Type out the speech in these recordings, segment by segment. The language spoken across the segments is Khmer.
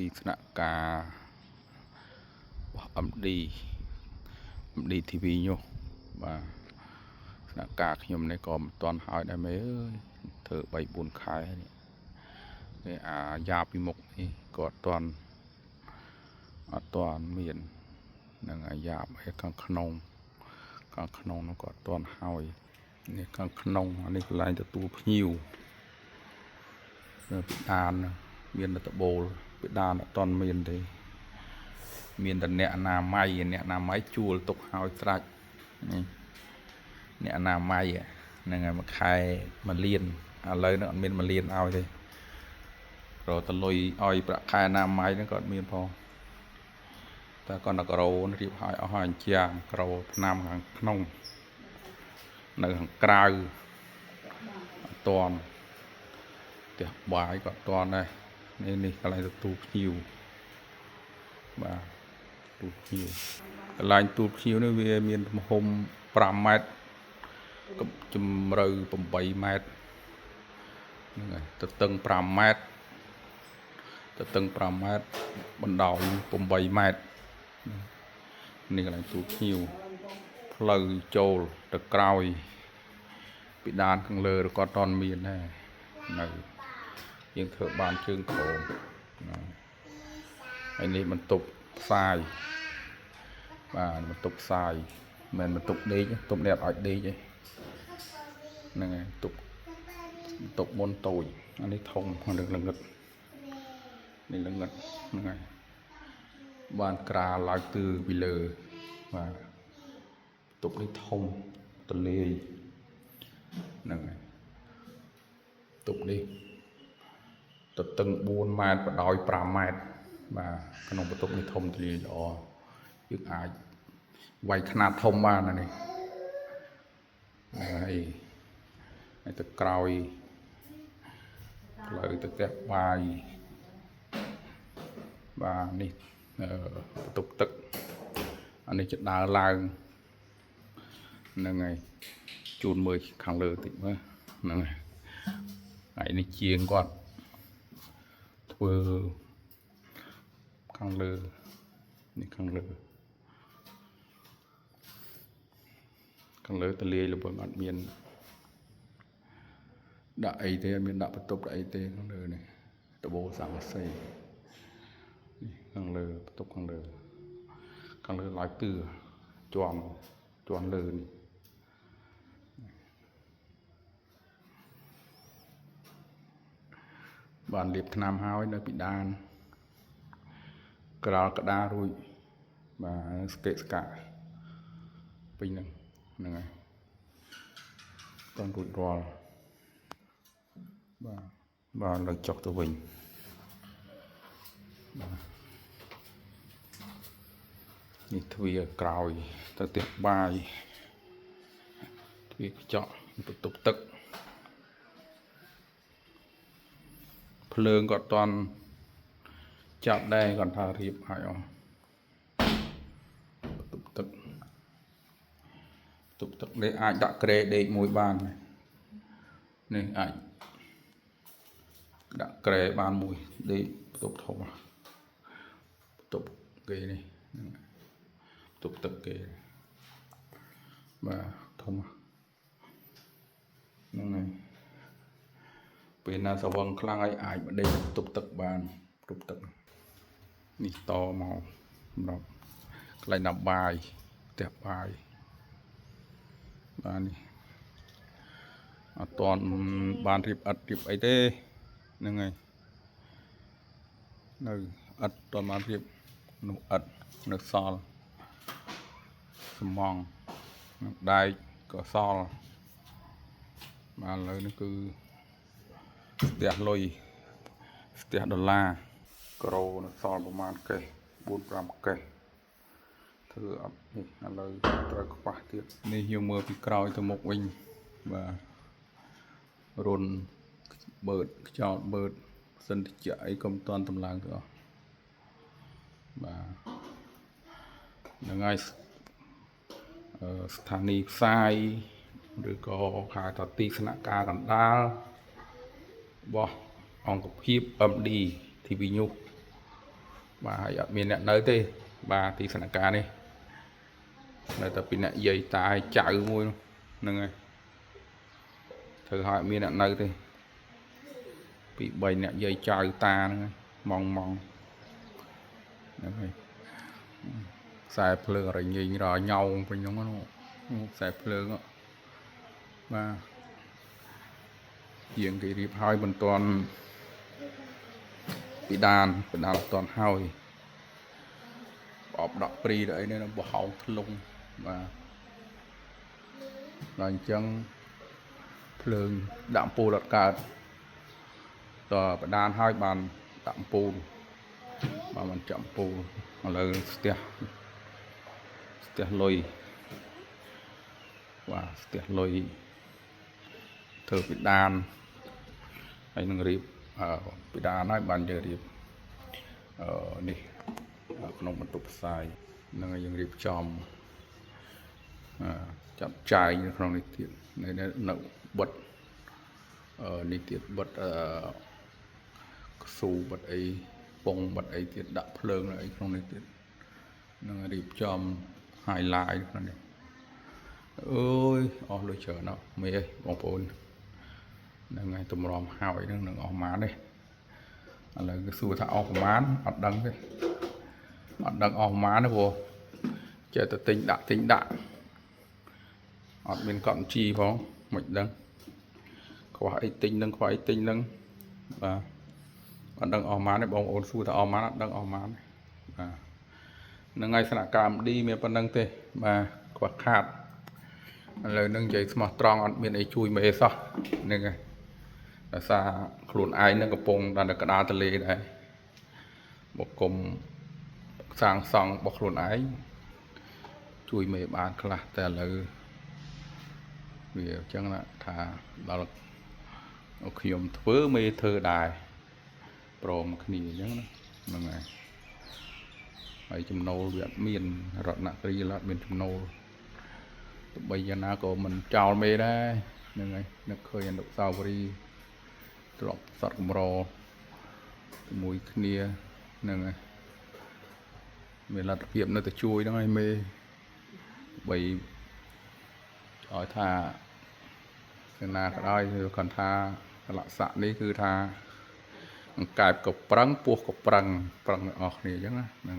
ទីស្នាក់ការMD TV ញុះបាទស្នាក់ការខ្ញុំនេះក៏មិនទាន់ហើយដែរមេអើយធ្វើ3 4 ខែនេះអាយ៉ាពីមុខនេះក៏អត់ទាន់មាននឹងអាយ៉ាឯខាងក្នុងនោះក៏អត់ទាន់ហើយនេះខាងក្នុងអានេះកន្លែងទទួលភ្ញៀវពីដានមានតបូលពីដានអត់ទាន់មានទេមានតែអ្នកអនាម័យជួលទុកហើយត្រាច់អ្នកអនាម័យហ្នឹងហើយមួយខែ1លានឥឡូវនេះអត់មាន1លានឲ្យទេរកតលុយឲ្យប្រាក់ខែអនាម័យហ្នឹងក៏អត់មានផងតែគាត់ដល់ក្រូរៀបឲ្យអស់ហើយអញ្ចឹងក្រូឆ្នាំខាងក្នុងនៅខាងក្រៅអត់ទាន់ផ្ទះបាយក៏អត់ទាន់ដែរនេះកន្លែងទទួលភ្ញៀវបាទទូភ្ញៀវកន្លែងទូភ្ញៀវនេះវាមានទំហំ5 ម៉ែត្រជម្រៅ8 ម៉ែត្រហ្នឹងហើយទទឹង5 ម៉ែត្របណ្ដោយ8 ម៉ែត្រនេះកន្លែងទូភ្ញៀវផ្លូវចូលទៅក្រោយពីដានខាងលើក៏អត់ទាន់មានដែរនៅយើងធ្វើបានជើងក្រោមហើយនេះបន្ទប់ផ្សាយបាទបន្ទប់ផ្សាយមិនបន្ទប់ដេកបន្ទប់អ្នកឲ្យដេកហ្នឹងហើយបន្ទប់មុនតូចអានេះធំនឹងល្ងឹតនេះល្ងឹតហ្នឹងហើយបានក្រាលឡើងទឺពីលើបាទបន្ទប់នេះធំទលាយហ្នឹងហើយបន្ទប់នេះទទឹង4 ម៉ែត្របដោយ5 ម៉ែត្របាទក្នុងបន្ទប់នេះធំទលាយល្អយើងអាចវាយខ្នាតធំបានណានេះហើយទៅក្រោយផ្លូវទៅផ្ទះបាយបាទនេះបន្ទប់ទឹកអានេះจะដើរឡើងហ្នឹងហើយជូនមើលខាងលើតិចមើលហ្នឹងហើយនេះជាងគាត់ធ្វើខាងលើនេះខាងលើទលាយលំអត់មានដាក់អីទេអត់មានដាក់បន្ទប់ដាក់អីទេខាងលើនេះដបូលស័ង្កសីនេះខាងលើបន្ទប់ខាងលើឡើងទឿជាន់លើនេះបានលាបថ្នាំហើយនៅពីដានក្រាលក្តាររួចបាទស្កេស្កាពេញហ្នឹងហើយតន់រួចរាល់បាទលើកចុះទៅវិញបាទនេះទ្វារក្រោយទៅផ្ទះបាយទ្វារកញ្ចក់បន្ទប់ទឹកភ្លើងក៏អត់ទាន់ចាប់ដែរគាត់ថារៀបឲ្យអស់បន្ទប់ទឹកនេះអាចដាក់ក្រែដេកមួយបាននេះអាចដាក់ក្រែបានមួយដេកបន្ទប់ធំបន្ទប់គេនេះបន្ទប់ទឹកគេបាទធំហ្នឹងហើយពេលណាស្វឹងខ្លាំងហើយអាចមកដេកបន្ទប់ទឹកបានបន្ទប់ទឹកនេះតមកសម្រាប់កន្លែងដាក់បាយផ្ទះបាយបាទនេះអត់ទាន់បានរៀបអីទេហ្នឹងហើយនៅអត់ទាន់បានរៀបនោះនៅសល់សំងដែកក៏សល់បាទឥឡូវនេះគឺផ្ទះលុយផ្ទះដុល្លារក្រូនៅសល់ប្រហែលកេស 4-5 កេសធ្វើអត់នេះឥឡូវត្រូវខ្វះទៀតនេះយើងមើលពីក្រោយទៅមុខវិញបាទរុនបឺតខ្យល់បឺតសិនតិចអីក៏មិនទាន់តម្លើងទៅអស់បាទហ្នឹងហើយស្ថានីយ៍ផ្សាយឬក៏ហៅថាទីស្នាក់ការកណ្ដាលរបស់អង្គភាព MD TV ញុះ bà hãy ở miền nơi thế bà thì sẵn cả này là tập pin dây tai chạy môi nâng này thử hỏi miền nơi thế bị bệnh nè dây chạy ta nữa mong mong xài phơi rồi nhìn rồi nhau bên nó xài phơi đó và diện cái điệp hai bên toàn bị đàn toàn hôi bọp đọc pri đấy nên nó bỏ hậu lung và lần chân phơi đạm pù lọt cả tờ đàn hai bàn đạm pù mà mình chậm pù là stia lôi và stia lôi thử bị đàn hay nâng riệp bị đàn hai bàn giờ riệp nè không một tục sai nângยังriệp chòm chậm trai như không này tiệt này nậu bật này tiệt bật su bật ấy bông bật ấy tiệt đạp phơi ấy không này tiệt nâng riệp chòm hài lại này ơi lôi chờ nó mê bông phun nâng ngày tụm ròm hỏi nâng ỏ má đây là cái su thảo của mán hoạt đăng đây hoạt đăng ỏ má nó vô chơi tự tính đạn hoạt bên cận chi phong mạch đăng khoái tinh nâng và hoạt đăng ỏ má này bông ôn su thảo ỏ má đăng ỏ má này nâng ngày sẵn cảm đi miền nâng tê mà quả khát lời nâng giấy smart strong ăn miền ấy chui mê sao nâng này xa khuôn ai nâng bông đàn được đá tờ lê đấy một cùng sang song bọc khuôn ai chui mê bán khá tè lư vì chẳng là thà đó là khi ông thơ mê thơ đài prom khỉ chẳng nâng này ấy chùm nô viện miền rợn nạ kri lát miền chùm nô bây giờ nào có mình chào mê đấy nâng này nó khơi ăn được sao đi lọc sọt cầm rò mùi kia nè mình là tập hiệp nó tự chui đó ngay mê bởi ở thà cái nào cái đây thì còn tha lạ sạn đấy cứ tha cài cột prang buộc cột prang ở này chứ nè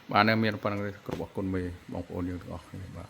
bạn em miền prang đây cột bọc con mê bọc ôn như ở này bạn